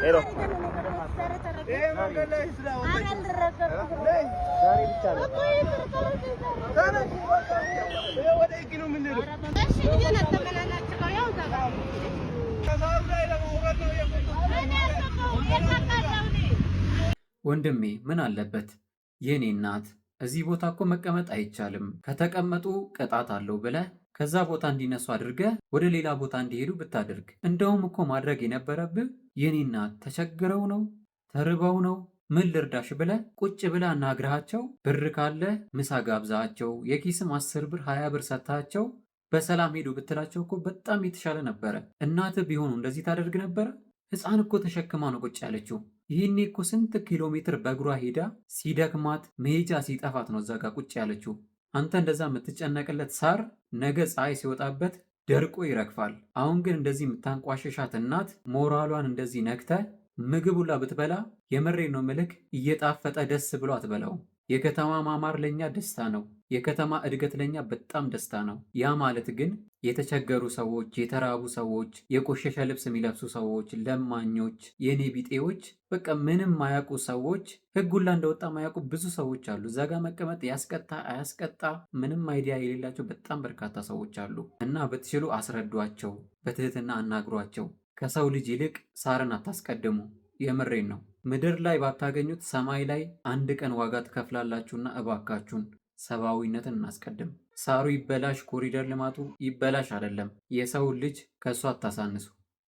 ሄሎ ወንድሜ ምን አለበት? የኔ እናት እዚህ ቦታ እኮ መቀመጥ አይቻልም፣ ከተቀመጡ ቅጣት አለው ብለህ ከዛ ቦታ እንዲነሱ አድርገህ ወደ ሌላ ቦታ እንዲሄዱ ብታደርግ። እንደውም እኮ ማድረግ የነበረብህ የኔ እናት ተቸግረው ነው ተርበው ነው ምን ልርዳሽ ብለህ ቁጭ ብለህ አናግረሃቸው፣ ብር ካለ ምሳ ጋብዛቸው፣ የኪስም 10 ብር 20 ብር ሰጥታቸው በሰላም ሄዱ ብትላቸው እኮ በጣም የተሻለ ነበረ። እናትህ ቢሆኑ እንደዚህ ታደርግ ነበረ? ሕፃን እኮ ተሸክማ ነው ቁጭ ያለችው። ይህኔ እኮ ስንት ኪሎ ሜትር በእግሯ ሄዳ ሲደክማት መሄጃ ሲጠፋት ነው እዛ ጋር ቁጭ ያለችው። አንተ እንደዛ የምትጨነቅለት ሳር ነገ ፀሐይ ሲወጣበት ደርቆ ይረግፋል። አሁን ግን እንደዚህ የምታንቋሸሻት እናት ሞራሏን እንደዚህ ነክተ ምግብ ሁላ ብትበላ የመሬ ነው ምልክ እየጣፈጠ ደስ ብሎ አትበላው። የከተማ ማማር ለኛ ደስታ ነው። የከተማ እድገት ለኛ በጣም ደስታ ነው። ያ ማለት ግን የተቸገሩ ሰዎች፣ የተራቡ ሰዎች፣ የቆሸሸ ልብስ የሚለብሱ ሰዎች፣ ለማኞች፣ የኔ ቢጤዎች፣ በቃ ምንም ማያውቁ ሰዎች፣ ህግ ሁላ እንደወጣ ማያውቁ ብዙ ሰዎች አሉ። እዛ ጋ መቀመጥ ያስቀጣ አያስቀጣ ምንም አይዲያ የሌላቸው በጣም በርካታ ሰዎች አሉ። እና በትችሉ አስረዷቸው፣ በትህትና አናግሯቸው። ከሰው ልጅ ይልቅ ሳርን አታስቀድሙ። የምሬን ነው። ምድር ላይ ባታገኙት ሰማይ ላይ አንድ ቀን ዋጋ ትከፍላላችሁና እባካችሁን ሰብአዊነትን እናስቀድም። ሳሩ ይበላሽ፣ ኮሪደር ልማቱ ይበላሽ አይደለም፣ የሰውን ልጅ ከእሱ አታሳንሱ።